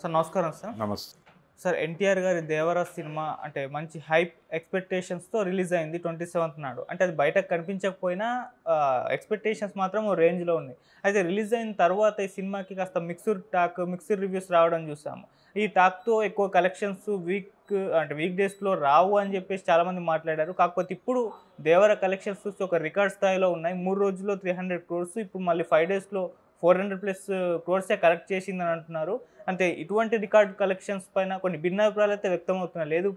Sir నమస్కారం sir. నమస్తే. Sir NTR గారి 'దేవరా' సినిమా అంటే మంచి హైప్ ఎక్స్‌పెక్టేషన్స్‌తో రిలీజ్ అయింది 27th నాడు. అంటే అది బయటకు కనిపించకపోయినా ఎక్స్‌పెక్టేషన్స్ మాత్రం ఓ రేంజ్‌లో ఉన్నాయి. అయితే రిలీజ్ అయిన తర్వాత ఈ సినిమాకి కాస్త మిక్స్డ్ రివ్యూస్ రావడం చూసాము. ఈ టాక్‌తో ఎక్కువ కలెక్షన్స్ వీక్ డేస్‌లో రావు అని చెప్పేసి చాలామంది మాట్లాడారు. కాకపోతే ఇప్పుడు 'దేవరా' కలెక్షన్స్ చూస్తే ఒక రికార్డ్ స్థాయిలో ఉన్నాయి. 3 రోజుల్లో 300 క్రోర్స్, ఇప్పుడు మళ్ళీ 5 డేస్‌లో 400+ క్రోర్సే కలెక్ట్ చేసిందని అంటున్నారు. అంటే ఇటువంటి రికార్డ్ కలెక్షన్స్ పైన కొన్ని భిన్నాభిప్రాయాలు అయితే వ్యక్తమవుతున్నాయి. లేదు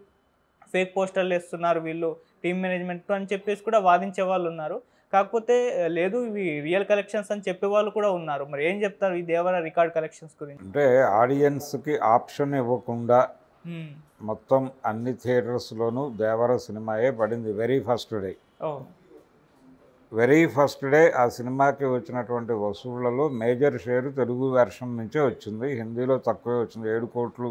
ఫేక్ పోస్టర్లు వేస్తున్నారు వీళ్ళు టీమ్ మేనేజ్మెంట్ అని చెప్పేసి కూడా వాదించే వాళ్ళు ఉన్నారు. కాకపోతే లేదు ఇవి రియల్ కలెక్షన్స్ అని చెప్పేవాళ్ళు కూడా ఉన్నారు. మరి ఏం చెప్తారు ఈ 'దేవరా' రికార్డ్ కలెక్షన్స్ గురించి? అంటే ఆడియన్స్కి ఆప్షన్ ఇవ్వకుండా హ్మ్. మొత్తం అన్ని థియేటర్స్లోనూ 'దేవర' సినిమాయే పడింది వెరీ ఫస్ట్ డే. ఓహ్! వెరీ ఫస్ట్ డే ఆ సినిమాకి వచ్చినటువంటి వసూళ్లలో మేజర్ షేర్ తెలుగు వెర్షన్ నుంచే వచ్చింది. హిందీలో తక్కువే వచ్చింది. 7 కోట్లు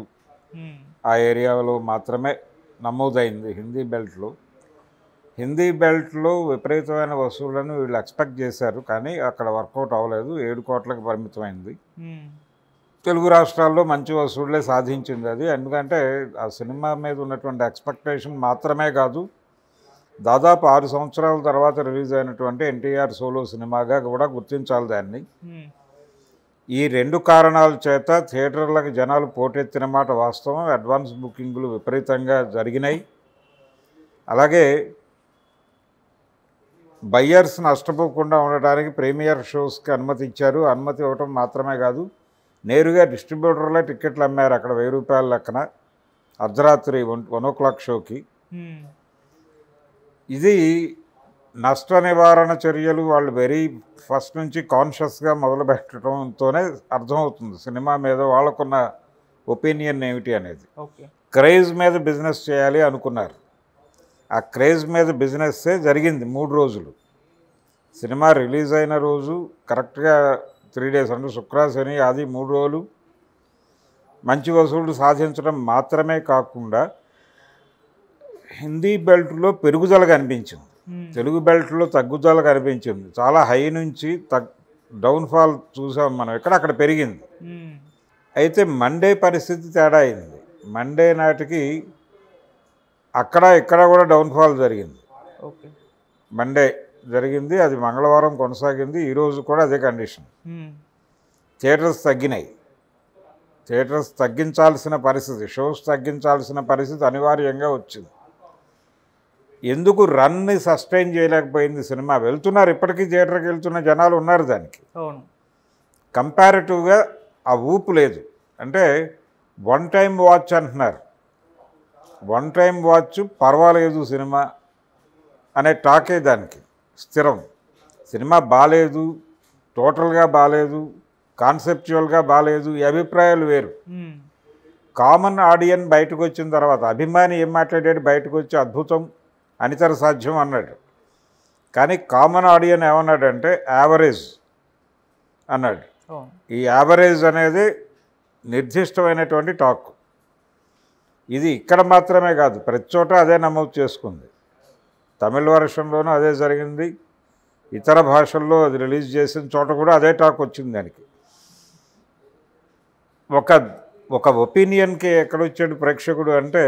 హ్మ్. ఆ ఏరియాలో మాత్రమే నమోదైంది హిందీ బెల్ట్లో. హిందీ బెల్ట్లో విపరీతమైన వసూళ్లను వీళ్ళు ఎక్స్పెక్ట్ చేశారు, కానీ అక్కడ వర్కౌట్ అవ్వలేదు. 7 కోట్లకు పరిమితమైంది. హ్మ్. తెలుగు రాష్ట్రాల్లో మంచి వసూళ్లే సాధించింది అది. ఎందుకంటే ఆ సినిమా మీద ఉన్నటువంటి ఎక్స్పెక్టేషన్ మాత్రమే కాదు, దాదాపు 6 సంవత్సరాల తర్వాత రిలీజ్ అయినటువంటి ఎన్టీఆర్ సోలో సినిమాగా కూడా గుర్తించాలి దాన్ని. హ్మ్. ఈ 2 కారణాల చేత థియేటర్లకు జనాలు పోటెత్తిన మాట వాస్తవం. అడ్వాన్స్ బుకింగ్లు విపరీతంగా జరిగినాయి. అలాగే బయ్యర్స్ నష్టపోకుండా ఉండటానికి ప్రీమియర్ షోస్కి అనుమతి ఇచ్చారు. అనుమతి ఇవ్వటం మాత్రమే కాదు, నేరుగా డిస్ట్రిబ్యూటర్లే టిక్కెట్లు అమ్మారు అక్కడ 1000 రూపాయల లెక్కన అర్ధరాత్రి 1 షోకి. హ్మ్. ఇది నష్ట నివారణ చర్యలు వాళ్ళు వెరీ ఫస్ట్ నుంచి కాన్షియస్గా మొదలుపెట్టడంతోనే అర్థమవుతుంది సినిమా మీద వాళ్ళకున్న ఒపీనియన్ ఏమిటి అనేది. ఓకే. క్రేజ్ మీద బిజినెస్ చేయాలి అనుకున్నారు. ఆ క్రేజ్ మీద బిజినెస్సే జరిగింది 3 రోజులు. సినిమా రిలీజ్ అయిన రోజు కరెక్ట్గా 3 డేస్ అంటే శుక్ర, శని, ఆది 3 రోజులు మంచి వసూళ్లు సాధించడం మాత్రమే కాకుండా హిందీ బెల్ట్లో పెరుగుదల కనిపించింది, హ్మ్. తెలుగు బెల్ట్లో తగ్గుదల కనిపించింది. చాలా హై నుంచి డౌన్ఫాల్ చూసాం మనం, అక్కడ పెరిగింది. హ్మ్. అయితే మండే పరిస్థితి తేడా అయింది. మండే నాటికి ఇక్కడ కూడా డౌన్ఫాల్ జరిగింది. ఓకే. మండే జరిగింది, అది మంగళవారం కొనసాగింది. ఈరోజు కూడా అదే కండిషన్. హ్మ్. థియేటర్స్ తగ్గినాయి. థియేటర్స్ తగ్గించాల్సిన పరిస్థితి, షోస్ తగ్గించాల్సిన పరిస్థితి అనివార్యంగా వచ్చింది. ఎందుకు రన్ని సస్టైన్ చేయలేకపోయింది సినిమా? వెళ్తున్నారు, ఇప్పటికీ థియేటర్కి వెళ్తున్న జనాలు ఉన్నారు. దానికి అవును. కంపారిటివ్గా ఆ ఊపు లేదు. అంటే 1 టైం వాచ్ అంటున్నారు. 1 టైం వాచ్ పర్వాలేదు సినిమా అనే టాకే దానికి స్థిరం. సినిమా బాలేదు, టోటల్గా బాలేదు, కాన్సెప్చువల్గా బాలేదు, ఈ అభిప్రాయాలు వేరు. హ్మ్. కామన్ ఆడియన్ బయటకు వచ్చిన తర్వాత అభిమాని ఏం మాట్లాడాడు? బయటకు వచ్చి అద్భుతం, అనితర సాధ్యం అన్నాడు. కానీ కామన్ ఆడియన్ ఏమన్నాడంటే యావరేజ్ అన్నాడు. అవును. ఈ యావరేజ్ అనేది నిర్దిష్టమైనటువంటి టాక్. ఇది ఇక్కడ మాత్రమే కాదు, ప్రతి చోట అదే నమోదు చేసుకుంది. తమిళ వర్షన్లోనూ అదే జరిగింది, ఇతర భాషల్లో అది రిలీజ్ చేసిన చోట కూడా అదే టాక్ వచ్చింది. దానికి ఒక ఒపీనియన్కి ఎక్కడొచ్చాడు ప్రేక్షకుడు అంటే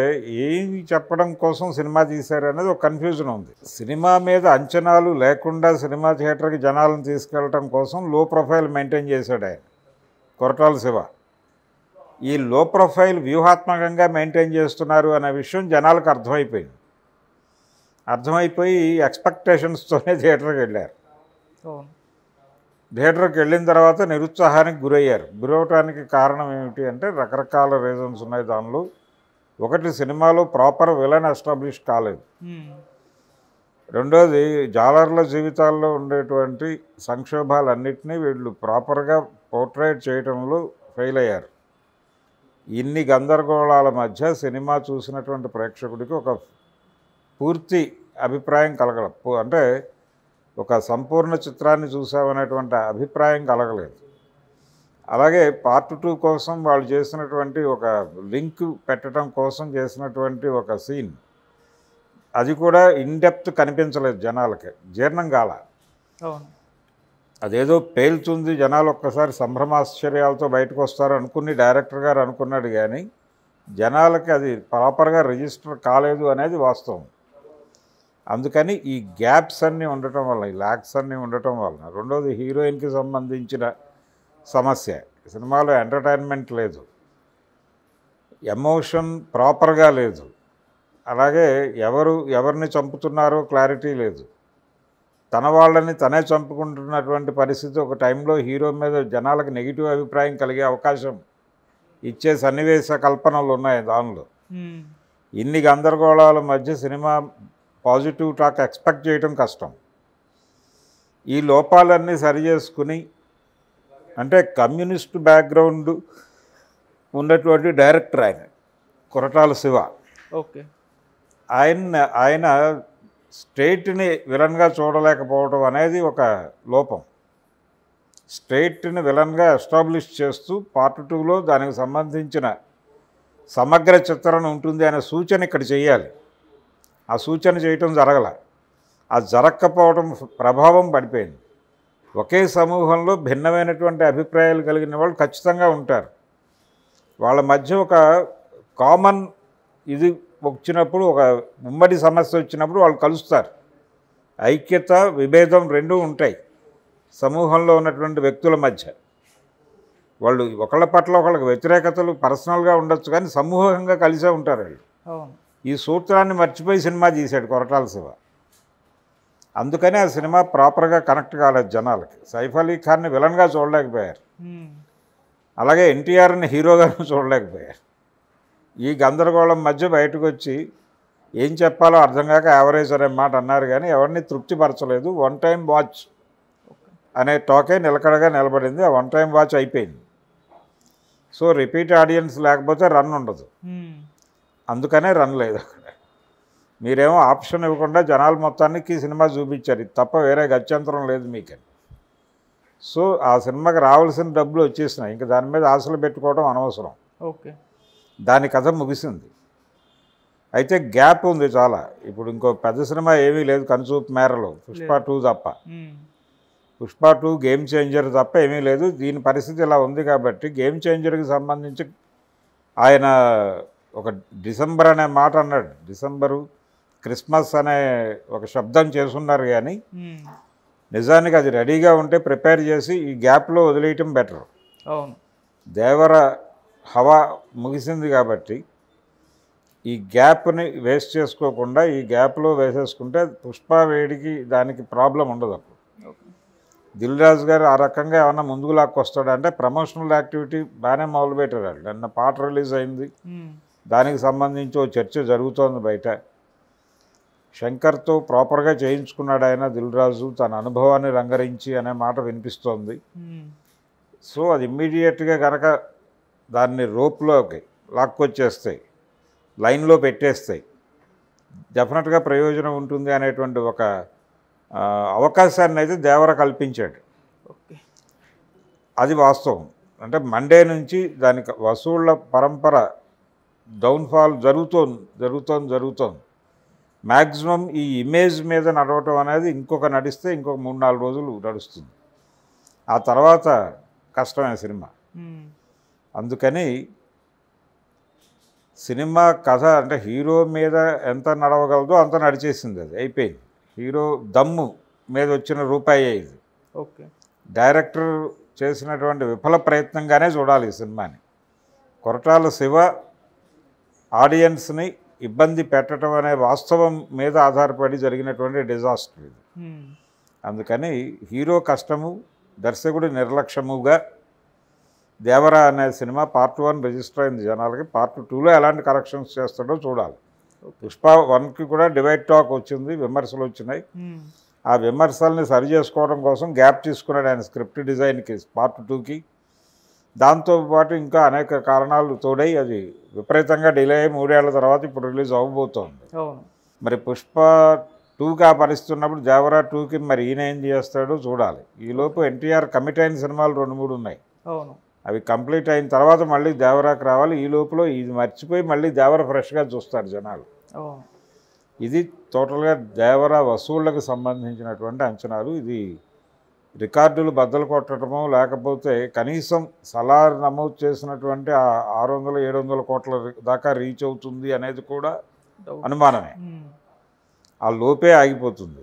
ఏమి చెప్పడం కోసం సినిమా తీశారు అనేది ఒక కన్ఫ్యూజన్ ఉంది. సినిమా మీద అంచనాలు లేకుండా సినిమా థియేటర్కి జనాలను తీసుకెళ్ళటం కోసం లో ప్రొఫైల్ మెయింటైన్ చేశాడు ఆయన, కొరటాల శివ. ఈ లో ప్రొఫైల్ వ్యూహాత్మకంగా మెయింటైన్ చేస్తున్నారు అనే విషయం జనాలకు అర్థమైపోయి ఎక్స్పెక్టేషన్స్తోనే థియేటర్కి వెళ్ళారు. అవును. థియేటర్కి వెళ్ళిన తర్వాత నిరుత్సాహానికి గురయ్యారు. గురవటానికి కారణం ఏమిటి అంటే రకరకాల రీజన్స్ ఉన్నాయి దానిలో. ఒకటి, సినిమాలో ప్రాపర్ విలన్ ఎస్టాబ్లిష్ కాలేదు. హ్మ్. రెండోది, జాలర్ల జీవితాల్లో ఉండేటువంటి సంక్షోభాలన్నింటినీ వీళ్ళు ప్రాపర్గా పోర్ట్రేట్ చేయడంలో ఫెయిల్ అయ్యారు. ఇన్ని గందరగోళాల మధ్య సినిమా చూసినటువంటి ప్రేక్షకుడికి ఒక పూర్తి అభిప్రాయం అంటే ఒక సంపూర్ణ చిత్రాన్ని చూసామనేటువంటి అభిప్రాయం కలగలేదు. అలాగే పార్ట్ 2 కోసం వాళ్ళు చేసినటువంటి ఒక లింక్ పెట్టడం కోసం చేసినటువంటి ఒక సీన్, అది కూడా ఇన్డెప్త్ కనిపించలేదు జనాలకి, జీర్ణం కాల. అవును. అదేదో పేలుతుంది, జనాలు ఒక్కసారి సంభ్రమాశ్చర్యాలతో బయటకు వస్తారు అనుకుని డైరెక్టర్ గారు అనుకున్నాడు, కానీ జనాలకి అది ప్రాపర్గా రిజిస్టర్ కాలేదు అనేది వాస్తవం. అందుకని ఈ గ్యాప్స్ అన్నీ ఉండటం వల్ల, ఈ ల్యాక్స్ అన్నీ ఉండటం వలన, రెండోది హీరోయిన్కి సంబంధించిన సమస్య, సినిమాలో ఎంటర్టైన్మెంట్ లేదు, ఎమోషన్ ప్రాపర్గా లేదు, అలాగే ఎవరిని చంపుతున్నారో క్లారిటీ లేదు, తన వాళ్ళని తనే చంపుకుంటున్నటువంటి పరిస్థితి. ఒక టైంలో హీరో మీద జనాలకు నెగిటివ్ అభిప్రాయం కలిగే అవకాశం ఇచ్చే సన్నివేశ కల్పనలు ఉన్నాయి దానిలో. ఇన్ని గందరగోళాల మధ్య సినిమా పాజిటివ్ టాక్ ఎక్స్పెక్ట్ చేయడం కష్టం. ఈ లోపాలన్నీ సరిచేసుకుని, అంటే కమ్యూనిస్ట్ బ్యాక్గ్రౌండ్ ఉన్నటువంటి డైరెక్టర్ ఆయన కొరటాల శివ. ఓకే. ఆయన స్ట్రైట్ని విలన్గా చూడలేకపోవడం అనేది ఒక లోపం. స్ట్రైట్ని విలన్గా ఎస్టాబ్లిష్ చేస్తూ పార్ట్ 2లో దానికి సంబంధించిన సమగ్ర చిత్రణ ఉంటుంది అనే సూచన ఇక్కడ చేయాలి. ఆ సూచన చేయటం జరగల. ఆ జరగకపోవడం ప్రభావం పడిపోయింది. ఒకే సమూహంలో భిన్నమైనటువంటి అభిప్రాయాలు కలిగిన వాళ్ళు ఖచ్చితంగా ఉంటారు. వాళ్ళ మధ్య ఒక కామన్ ఇది వచ్చినప్పుడు, ఒక ఉమ్మడి సమస్య వచ్చినప్పుడు వాళ్ళు కలుస్తారు. ఐక్యత, విభేదం రెండూ ఉంటాయి సమూహంలో ఉన్నటువంటి వ్యక్తుల మధ్య. వాళ్ళు ఒకళ్ళ పట్ల ఒకళ్ళకి వ్యతిరేకతలు పర్సనల్గా ఉండొచ్చు, కానీ సమూహంగా కలిసే ఉంటారు వాళ్ళు. ఈ సూత్రాన్ని మర్చిపోయి సినిమా తీశాడు కొరటాల శివ. అందుకని ఆ సినిమా ప్రాపర్గా కనెక్ట్ కాలేదు జనాలకి. సైఫ్ అలీ ఖాన్ని విలన్గా చూడలేకపోయారు, అలాగే ఎన్టీఆర్ని హీరోగాను చూడలేకపోయారు. ఈ గందరగోళం మధ్య బయటకు వచ్చి ఏం చెప్పాలో అర్థం కాక యావరేజ్ అనే మాట అన్నారు, కానీ ఎవరిని తృప్తిపరచలేదు. వన్ టైం వాచ్ అనే టాకే నిలకడగా నిలబడింది. ఆ వన్ టైం వాచ్ అయిపోయింది. సో రిపీట్ ఆడియన్స్ లేకపోతే రన్ ఉండదు, అందుకనే రన్ లేదు అక్కడ. మీరేమో ఆప్షన్ ఇవ్వకుండా జనాల మొత్తానికి సినిమా చూపించారు, ఇది తప్ప వేరే గత్యంతరం లేదు మీకని. సో ఆ సినిమాకి రావాల్సిన డబ్బులు వచ్చేసినాయి, ఇంకా దాని మీద ఆశలు పెట్టుకోవడం అనవసరం. ఓకే. దాని కథ ముగిసింది. అయితే గ్యాప్ ఉంది చాలా. ఇప్పుడు ఇంకో పెద్ద సినిమా ఏమీ లేదు కనుచూపు మేరలో, పుష్ప 2 తప్ప. పుష్ప 2 గేమ్ చేంజర్ తప్ప ఏమీ లేదు. దీని పరిస్థితి ఇలా ఉంది కాబట్టి గేమ్ చేంజర్కి సంబంధించి ఆయన ఒక డిసెంబర్ అనే మాట అన్నాడు. డిసెంబరు, క్రిస్మస్ అనే ఒక శబ్దం చేసున్నారు, కానీ నిజానికి అది రెడీగా ఉంటే ప్రిపేర్ చేసి ఈ గ్యాప్లో వదిలేయటం బెటర్. అవును. దేవర హవా ముగిసింది కాబట్టి ఈ గ్యాప్ని వేస్ట్ చేసుకోకుండా ఈ గ్యాప్లో వేసేసుకుంటే పుష్ప వేడికి దానికి ప్రాబ్లం ఉండదు. అప్పుడు దిల్ రాజు గారు ఆ రకంగా ఏమన్నా ముందుకు లాక్కొస్తాడంటే ప్రమోషనల్ యాక్టివిటీ బాగానే మొదలుపెట్టారు. నిన్న పాట రిలీజ్ అయింది, దానికి సంబంధించి ఓ చర్చ జరుగుతోంది బయట. శంకర్తో ప్రాపర్గా చేయించుకున్నాడు ఆయన దిల్ రాజు, తన అనుభవాన్ని రంగరించి అనే మాట వినిపిస్తోంది. సో అది ఇమ్మీడియట్గా కనుక దాన్ని రోప్లోకి లాక్కొచ్చేస్తాయి, లైన్లో పెట్టేస్తాయి, డెఫినెట్గా ప్రయోజనం ఉంటుంది అనేటువంటి ఒక అవకాశాన్ని అయితే దేవర కల్పించాడు. అది వాస్తవం. అంటే మండే నుంచి దానికి వసూళ్ల పరంపర డౌన్ఫాల్ జరుగుతోంది. మ్యాక్సిమం ఈ ఇమేజ్ మీద నడవటం అనేది నడిస్తే ఇంకొక 3-4 రోజులు నడుస్తుంది. ఆ తర్వాత కష్టమైన సినిమా. అందుకని సినిమా కథ అంటే హీరో మీద ఎంత నడవగలదో అంత నడిచేసింది, అది అయిపోయింది. హీరో దమ్ము మీద వచ్చిన రూపాయి ఇది. ఓకే. డైరెక్టర్ చేసినటువంటి విఫల ప్రయత్నంగానే చూడాలి ఈ సినిమాని. కొరటాల శివ ఆడియన్స్ని ఇబ్బంది పెట్టడం అనే వాస్తవం మీద ఆధారపడి జరిగినటువంటి డిజాస్టర్ ఇది. అందుకని హీరో కష్టము, దర్శకుడి నిర్లక్ష్యముగా దేవరా అనే సినిమా పార్ట్ 1 రిజిస్టర్ అయింది జనాలకి. పార్ట్ 2లో ఎలాంటి కరెక్షన్స్ చేస్తాడో చూడాలి. పుష్ప 1కి కూడా డివైడ్ టాక్ వచ్చింది, విమర్శలు వచ్చినాయి. ఆ విమర్శల్ని సరి చేసుకోవడం కోసం గ్యాప్ తీసుకున్నాడు ఆయన స్క్రిప్ట్ డిజైన్కి పార్ట్ 2కి. దాంతోపాటు ఇంకా అనేక కారణాలు తోడై అది విపరీతంగా డిలే అయ్యి 3 ఏళ్ల తర్వాత ఇప్పుడు రిలీజ్ అవ్వబోతోంది. మరి పుష్ప 2కి ఆ పరిస్థితి ఉన్నప్పుడు దేవరా 2కి మరి ఈయన ఏం చేస్తాడో చూడాలి. ఈలోపు ఎన్టీఆర్ కమిట్ అయిన సినిమాలు 2-3 ఉన్నాయి, అవి కంప్లీట్ అయిన తర్వాత మళ్ళీ దేవరాకి రావాలి. ఈ లోపల ఇది మర్చిపోయి మళ్ళీ దేవర ఫ్రెష్గా చూస్తారు జనాలు. ఇది టోటల్గా దేవర వసూళ్లకు సంబంధించినటువంటి అంచనాలు. ఇది రికార్డులు బద్దలు కొట్టడమో లేకపోతే కనీసం సలార్ నమోదు చేసినటువంటి 600-700 కోట్ల దాకా రీచ్ అవుతుంది అనేది కూడా అనుమానమే. ఆ లోపే ఆగిపోతుంది.